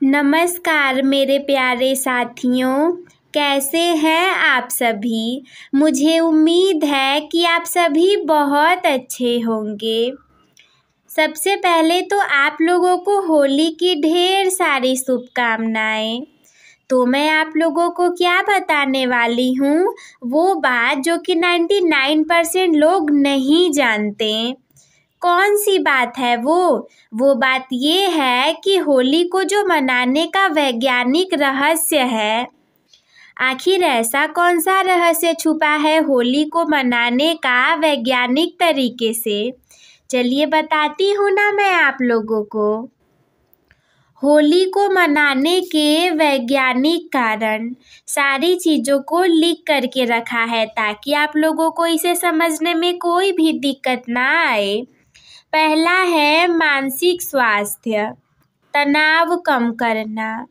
नमस्कार मेरे प्यारे साथियों, कैसे हैं आप सभी। मुझे उम्मीद है कि आप सभी बहुत अच्छे होंगे। सबसे पहले तो आप लोगों को होली की ढेर सारी शुभकामनाएं। तो मैं आप लोगों को क्या बताने वाली हूँ, वो बात जो कि 99% लोग नहीं जानते। कौन सी बात है वो बात ये है कि होली को जो मनाने का वैज्ञानिक रहस्य है। आखिर ऐसा कौन सा रहस्य छुपा है होली को मनाने का वैज्ञानिक तरीके से। चलिए बताती हूँ ना मैं आप लोगों को। होली को मनाने के वैज्ञानिक कारण सारी चीज़ों को लिख करके रखा है ताकि आप लोगों को इसे समझने में कोई भी दिक्कत ना आए। पहला है मानसिक स्वास्थ्य, तनाव कम करना।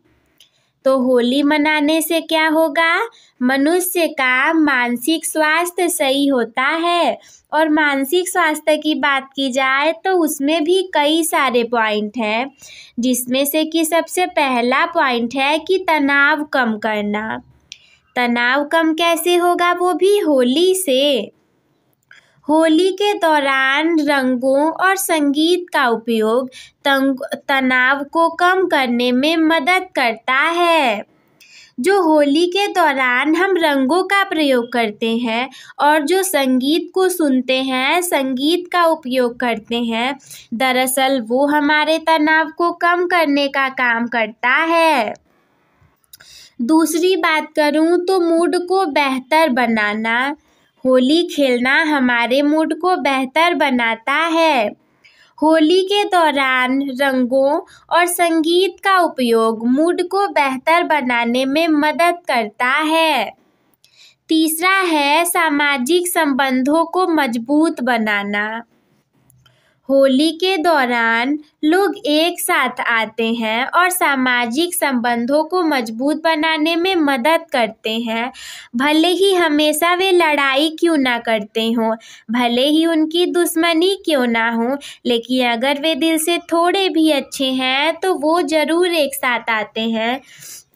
तो होली मनाने से क्या होगा, मनुष्य का मानसिक स्वास्थ्य सही होता है। और मानसिक स्वास्थ्य की बात की जाए तो उसमें भी कई सारे पॉइंट हैं, जिसमें से कि सबसे पहला पॉइंट है कि तनाव कम करना। तनाव कम कैसे होगा, वो भी होली से। होली के दौरान रंगों और संगीत का उपयोग तनाव को कम करने में मदद करता है। जो होली के दौरान हम रंगों का प्रयोग करते हैं और जो संगीत को सुनते हैं, संगीत का उपयोग करते हैं, दरअसल वो हमारे तनाव को कम करने का काम करता है। दूसरी बात करूं तो मूड को बेहतर बनाना। होली खेलना हमारे मूड को बेहतर बनाता है। होली के दौरान रंगों और संगीत का उपयोग मूड को बेहतर बनाने में मदद करता है। तीसरा है सामाजिक संबंधों को मजबूत बनाना। होली के दौरान लोग एक साथ आते हैं और सामाजिक संबंधों को मजबूत बनाने में मदद करते हैं। भले ही हमेशा वे लड़ाई क्यों ना करते हों, भले ही उनकी दुश्मनी क्यों ना हो, लेकिन अगर वे दिल से थोड़े भी अच्छे हैं तो वो ज़रूर एक साथ आते हैं,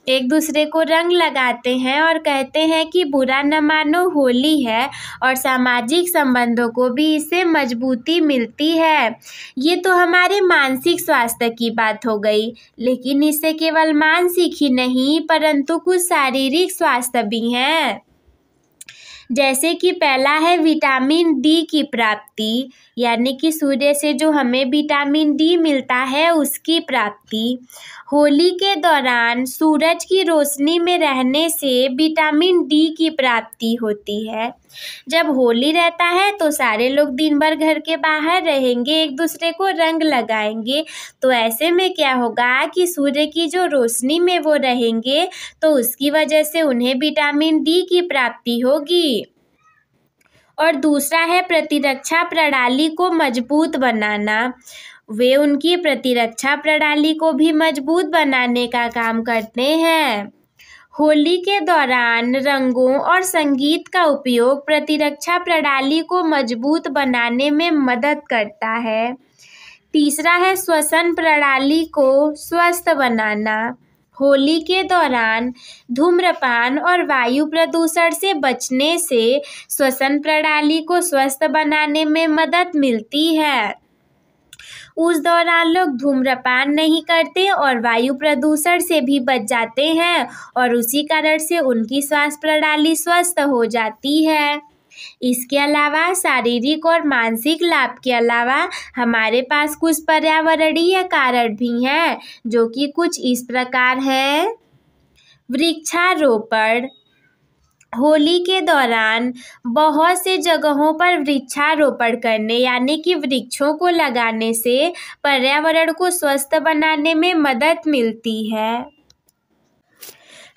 एक दूसरे को रंग लगाते हैं और कहते हैं कि बुरा न मानो होली है। और सामाजिक संबंधों को भी इससे मजबूती मिलती है। ये तो हमारे मानसिक स्वास्थ्य की बात हो गई, लेकिन इससे केवल मानसिक ही नहीं परंतु कुछ शारीरिक स्वास्थ्य भी हैं। जैसे कि पहला है विटामिन डी की प्राप्ति, यानी कि सूर्य से जो हमें विटामिन डी मिलता है उसकी प्राप्ति। होली के दौरान सूरज की रोशनी में रहने से विटामिन डी की प्राप्ति होती है। जब होली रहता है तो सारे लोग दिन भर घर के बाहर रहेंगे, एक दूसरे को रंग लगाएंगे, तो ऐसे में क्या होगा कि सूर्य की जो रोशनी में वो रहेंगे तो उसकी वजह से उन्हें विटामिन डी की प्राप्ति होगी। और दूसरा है प्रतिरक्षा प्रणाली को मजबूत बनाना। वे उनकी प्रतिरक्षा प्रणाली को भी मजबूत बनाने का काम करते हैं। होली के दौरान रंगों और संगीत का उपयोग प्रतिरक्षा प्रणाली को मजबूत बनाने में मदद करता है। तीसरा है श्वसन प्रणाली को स्वस्थ बनाना। होली के दौरान धूम्रपान और वायु प्रदूषण से बचने से श्वसन प्रणाली को स्वस्थ बनाने में मदद मिलती है। उस दौरान लोग धूम्रपान नहीं करते और वायु प्रदूषण से भी बच जाते हैं और उसी कारण से उनकी श्वास प्रणाली स्वस्थ हो जाती है। इसके अलावा शारीरिक और मानसिक लाभ के अलावा हमारे पास कुछ पर्यावरणीय कारण भी हैं, जो कि कुछ इस प्रकार हैं। वृक्षारोपण। होली के दौरान बहुत से जगहों पर वृक्षारोपण करने यानी कि वृक्षों को लगाने से पर्यावरण को स्वस्थ बनाने में मदद मिलती है।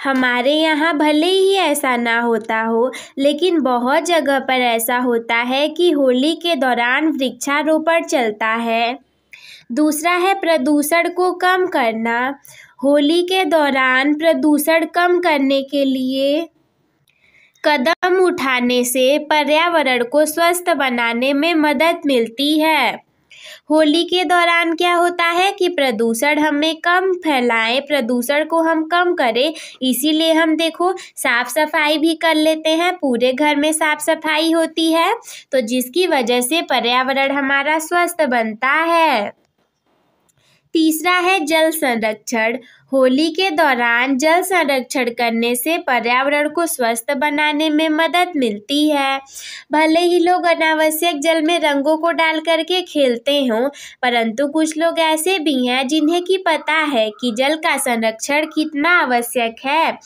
हमारे यहाँ भले ही ऐसा ना होता हो, लेकिन बहुत जगह पर ऐसा होता है कि होली के दौरान वृक्षारोपण चलता है। दूसरा है प्रदूषण को कम करना। होली के दौरान प्रदूषण कम करने के लिए कदम उठाने से पर्यावरण को स्वस्थ बनाने में मदद मिलती है। होली के दौरान क्या होता है कि प्रदूषण हमें कम फैलाएं, प्रदूषण को हम कम करें, इसीलिए हम देखो साफ सफाई भी कर लेते हैं, पूरे घर में साफ सफाई होती है, तो जिसकी वजह से पर्यावरण हमारा स्वस्थ बनता है। तीसरा है जल संरक्षण। होली के दौरान जल संरक्षण करने से पर्यावरण को स्वस्थ बनाने में मदद मिलती है। भले ही लोग अनावश्यक जल में रंगों को डाल करके खेलते हों, परंतु कुछ लोग ऐसे भी हैं जिन्हें कि पता है कि जल का संरक्षण कितना आवश्यक है।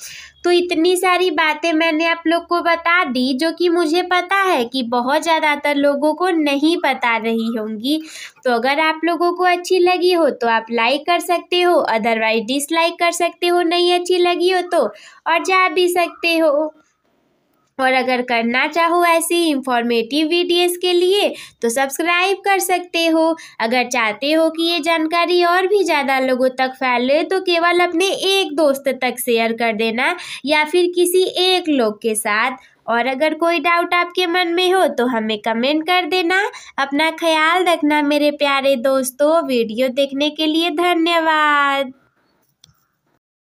तो इतनी सारी बातें मैंने आप लोग को बता दी जो कि मुझे पता है कि बहुत ज़्यादातर लोगों को नहीं पता रही होंगी। तो अगर आप लोगों को अच्छी लगी हो तो आप लाइक कर सकते हो, अदरवाइज डिसलाइक कर सकते हो, नहीं अच्छी लगी हो तो और जा भी सकते हो। और अगर करना चाहो ऐसी इंफॉर्मेटिव वीडियोस के लिए तो सब्सक्राइब कर सकते हो। अगर चाहते हो कि ये जानकारी और भी ज़्यादा लोगों तक फैले तो केवल अपने एक दोस्त तक शेयर कर देना या फिर किसी एक लोग के साथ। और अगर कोई डाउट आपके मन में हो तो हमें कमेंट कर देना। अपना ख्याल रखना मेरे प्यारे दोस्तों। वीडियो देखने के लिए धन्यवाद।